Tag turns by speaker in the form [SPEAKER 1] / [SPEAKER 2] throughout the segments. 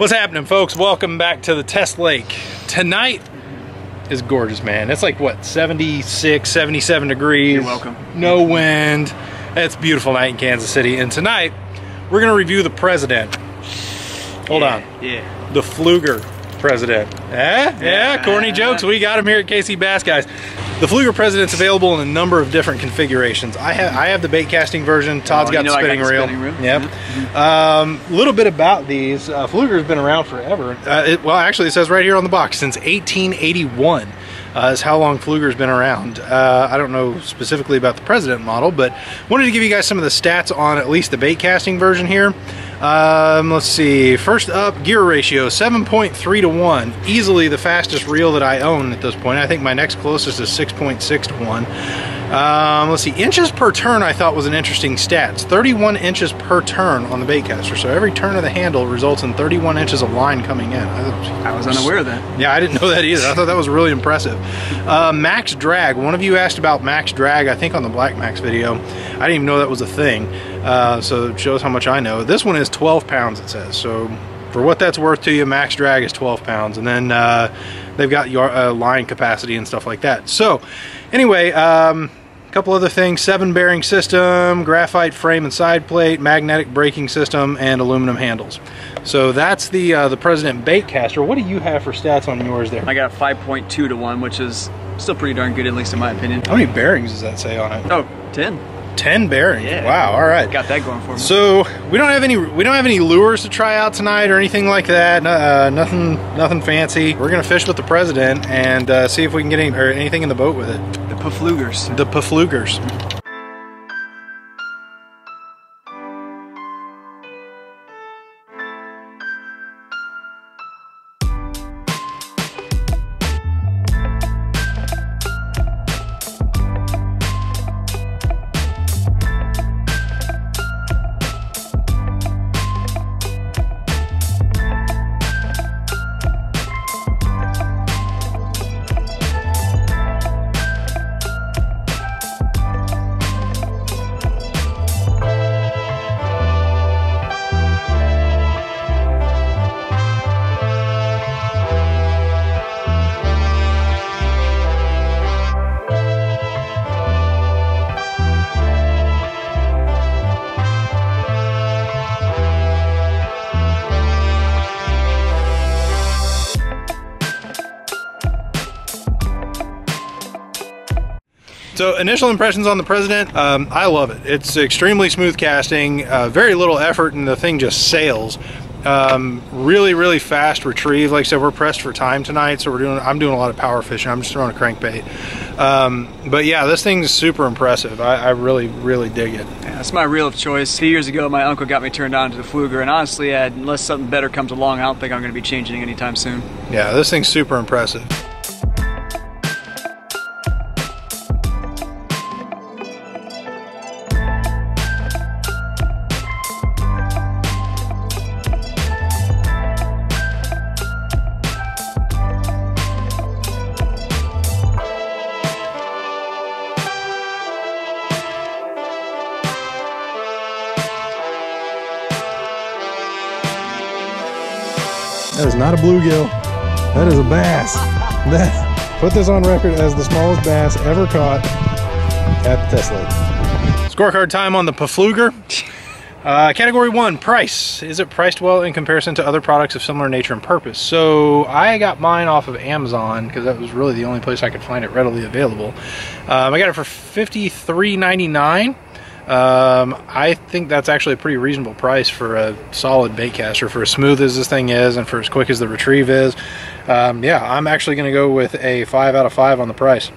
[SPEAKER 1] What's happening, folks? Welcome back to the Test Lake. Tonight is gorgeous, man. It's like, what, 76, 77 degrees.
[SPEAKER 2] You're welcome.
[SPEAKER 1] No wind. It's a beautiful night in Kansas City. And tonight, we're going to review the President. Hold on.
[SPEAKER 2] Yeah.
[SPEAKER 1] The Pflueger President. Yeah, corny jokes. We got him here at KCbassguys. The Pflueger President's available in a number of different configurations. I have the bait casting version. Todd's got the spinning reel. Yep. A little bit about these. Pflueger's been around forever. Well, actually, it says right here on the box, since 1881 is how long Pflueger's been around. I don't know specifically about the President model, but wanted to give you guys some of the stats on at least the bait casting version here. Let's see. First up, gear ratio 7.3 to 1. Easily the fastest reel that I own at this point. I think my next closest is 6.6 to 1. Let's see. Inches per turn I thought was an interesting stat. It's 31 inches per turn on the bait caster. So every turn of the handle results in 31 inches of line coming in.
[SPEAKER 2] I was unaware of that.
[SPEAKER 1] Yeah, I didn't know that either. I thought that was really impressive. Max drag. One of you asked about max drag, I think on the Black Max video. I didn't even know that was a thing. So it shows how much I know. This one is 12 pounds, it says. So for what that's worth to you, max drag is 12 pounds. And then they've got your line capacity and stuff like that. So anyway, couple other things: 7 bearing system, graphite frame and side plate, magnetic braking system, and aluminum handles. So that's the President bait caster. What do you have for stats on yours there?
[SPEAKER 2] I got 5.2 to 1, which is still pretty darn good, at least in my opinion.
[SPEAKER 1] How many bearings does that say on it?
[SPEAKER 2] Oh, 10.
[SPEAKER 1] 10 bearings.
[SPEAKER 2] Yeah.
[SPEAKER 1] Wow. All right.
[SPEAKER 2] Got that going for me.
[SPEAKER 1] So we don't have any lures to try out tonight or anything like that. Nothing fancy. We're gonna fish with the President and see if we can get anything in the boat with it.
[SPEAKER 2] The Pfluegers.
[SPEAKER 1] The Pfluegers. So initial impressions on the President, I love it. It's extremely smooth casting, very little effort, and the thing just sails. Really fast retrieve. Like I said, we're pressed for time tonight, so I'm doing a lot of power fishing. I'm just throwing a crankbait. But yeah, this thing's super impressive. I really dig it.
[SPEAKER 2] Yeah, that's my reel of choice. A few years ago, my uncle got me turned on to the Pflueger, and honestly, unless something better comes along, I don't think I'm going to be changing anytime soon.
[SPEAKER 1] Yeah, this thing's super impressive. That is not a bluegill. That is a bass. Put this on record as the smallest bass ever caught at the Test Lake. Scorecard time on the Pflueger. Category 1, price. Is it priced well in comparison to other products of similar nature and purpose? So I got mine off of Amazon because that was really the only place I could find it readily available. I got it for $53.99. I think that's actually a pretty reasonable price for a solid bait caster, for as smooth as this thing is and for as quick as the retrieve is. Yeah, I'm actually going to go with a 5 out of 5 on the price.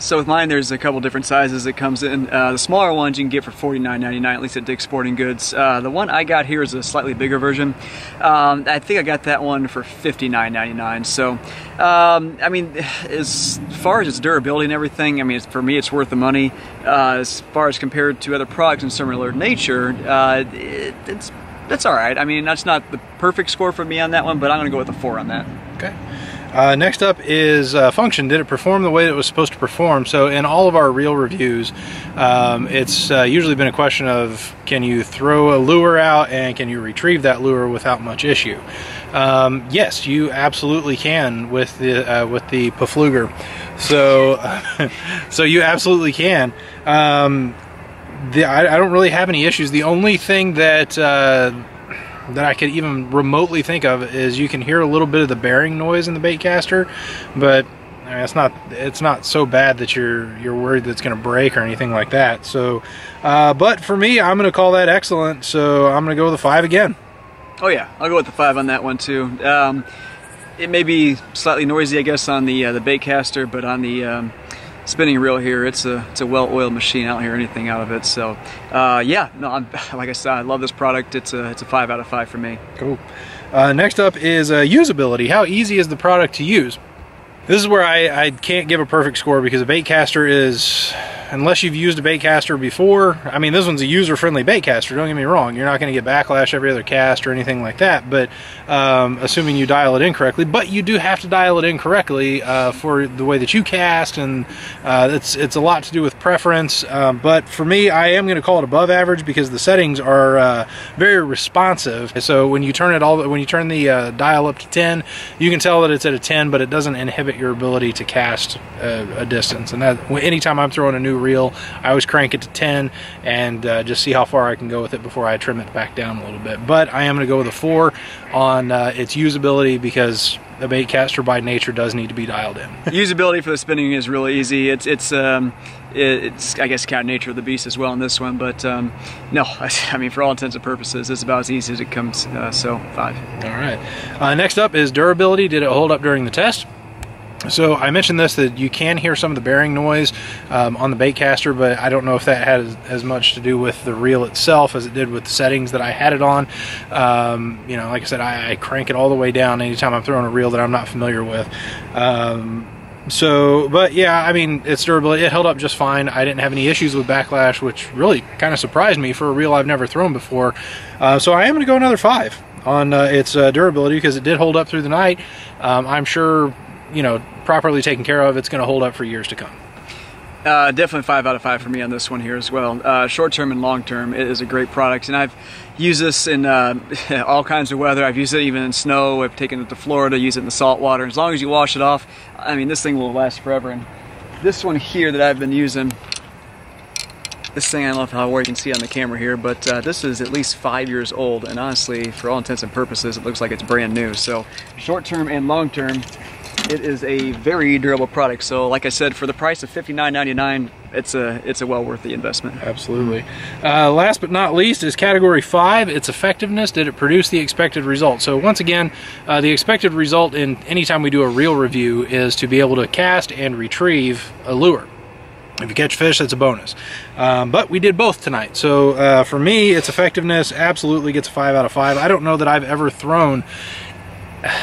[SPEAKER 2] So with mine, there's a couple different sizes it comes in. The smaller ones you can get for $49.99, at least at Dick's Sporting Goods. The one I got here is a slightly bigger version. I think I got that one for $59.99. So, I mean, as far as its durability and everything, I mean, for me, it's worth the money. As far as compared to other products in similar nature, that's all right. I mean, that's not the perfect score for me on that one, but I'm going to go with a 4 on that.
[SPEAKER 1] Okay. Next up is function. Did it perform the way that it was supposed to perform? So in all of our reel reviews, it's usually been a question of, can you throw a lure out and can you retrieve that lure without much issue? Yes, you absolutely can with the Pflueger. So you absolutely can. I don't really have any issues. The only thing that I could even remotely think of is you can hear a little bit of the bearing noise in the baitcaster, but I mean, it's not so bad that you're worried that it's going to break or anything like that. So, but for me, I'm going to call that excellent. So I'm going to go with a 5 again.
[SPEAKER 2] Oh yeah, I'll go with the 5 on that one too. It may be slightly noisy, I guess, on the baitcaster, but on the spinning reel here, it's a well-oiled machine. I don't hear anything out of it. So yeah, no, like I said, I love this product. It's a 5 out of 5 for me.
[SPEAKER 1] Cool. Next up is usability. How easy is the product to use? This is where I can't give a perfect score because a baitcaster is, unless you've used a baitcaster before, I mean, this one's a user-friendly baitcaster, don't get me wrong. You're not going to get backlash every other cast or anything like that, but assuming you dial it in correctly. But you do have to dial it in correctly for the way that you cast, and it's a lot to do with preference. But for me, I am going to call it above average because the settings are very responsive. So when you turn the dial up to 10, you can tell that it's at a 10, but it doesn't inhibit your ability to cast a distance. And that anytime I'm throwing a new reel, I always crank it to 10 and just see how far I can go with it before I trim it back down a little bit. But I am going to go with a 4 on its usability because a baitcaster by nature does need to be dialed in. Usability
[SPEAKER 2] for the spinning is really easy. It's I guess kind of nature of the beast as well in this one, but no, I mean, for all intents and purposes, it's about as easy as it comes. So 5.
[SPEAKER 1] All right. Next up is durability. Did it hold up during the test? So I mentioned this, that you can hear some of the bearing noise on the baitcaster, but I don't know if that had as much to do with the reel itself as it did with the settings that I had it on. You know, like I said, I crank it all the way down anytime I'm throwing a reel that I'm not familiar with. But yeah, I mean, its durability, it held up just fine. I didn't have any issues with backlash, which really kind of surprised me for a reel I've never thrown before. So I am going to go another 5 on its durability because it did hold up through the night. I'm sure, you know, properly taken care of, it's going to hold up for years to come.
[SPEAKER 2] Definitely 5 out of 5 for me on this one here as well. Short term and long term, it is a great product, and I've used this in all kinds of weather. I've used it even in snow. I've taken it to Florida, use it in the salt water. As long as you wash it off, I mean, this thing will last forever. And this one here that I've been using, this thing, I don't know how well you can see on the camera here, but this is at least 5 years old, and honestly, for all intents and purposes, it looks like it's brand new. So short term and long term, it is a very durable product. So like I said, for the price of $59.99, it's a well worth the investment.
[SPEAKER 1] Absolutely. Last but not least is category 5, its effectiveness. Did it produce the expected result? So once again, the expected result in anytime we do a reel review is to be able to cast and retrieve a lure. If you catch fish, that's a bonus. But we did both tonight. So for me, its effectiveness absolutely gets a 5 out of 5. I don't know that I've ever thrown,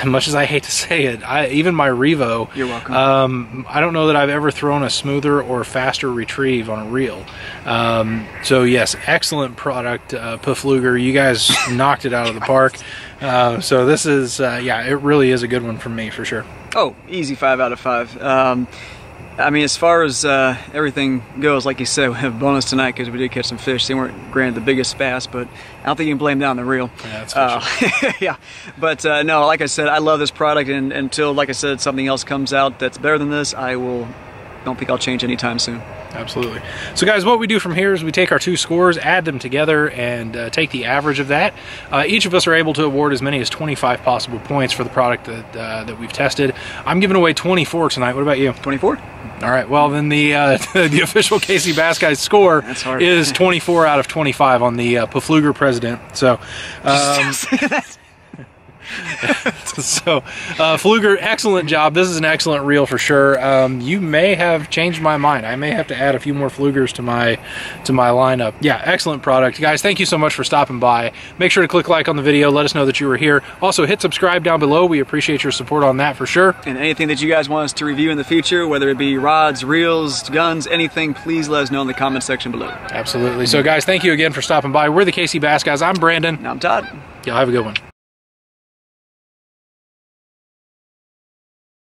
[SPEAKER 1] much as I hate to say it, even my Revo,
[SPEAKER 2] you're welcome.
[SPEAKER 1] I don't know that I've ever thrown a smoother or faster retrieve on a reel. So yes, excellent product, Pflueger. You guys knocked it out of the park. So this is, yeah, it really is a good one for me for sure.
[SPEAKER 2] Oh, easy 5 out of 5. I mean, as far as everything goes, like you said, we have a bonus tonight because we did catch some fish. They weren't, granted, the biggest bass, but I don't think you can blame that on the reel.
[SPEAKER 1] Yeah, that's
[SPEAKER 2] yeah, but no, like I said, I love this product, and until, like I said, something else comes out that's better than this, don't think I'll change anytime soon.
[SPEAKER 1] Absolutely. So guys, what we do from here is we take our 2 scores, add them together, and take the average of that. Each of us are able to award as many as 25 possible points for the product that we've tested. I'm giving away 24 tonight. What about you?
[SPEAKER 2] 24?
[SPEAKER 1] All right. Well, then the official KCbassguys score is 24 out of 25 on the Pflueger President. So. So Pflueger, excellent job. This is an excellent reel for sure. You may have changed my mind. I may have to add a few more Pfluegers to my lineup. Yeah, excellent product. Guys, thank you so much for stopping by. Make sure to click like on the video. Let us know that you were here. Also, hit subscribe down below. We appreciate your support on that for sure.
[SPEAKER 2] And anything that you guys want us to review in the future, whether it be rods, reels, guns, anything, please let us know in the comment section below.
[SPEAKER 1] Absolutely. So guys, thank you again for stopping by. We're the KCbassguys. I'm Brandon.
[SPEAKER 2] And I'm Todd.
[SPEAKER 1] Y'all have a good one.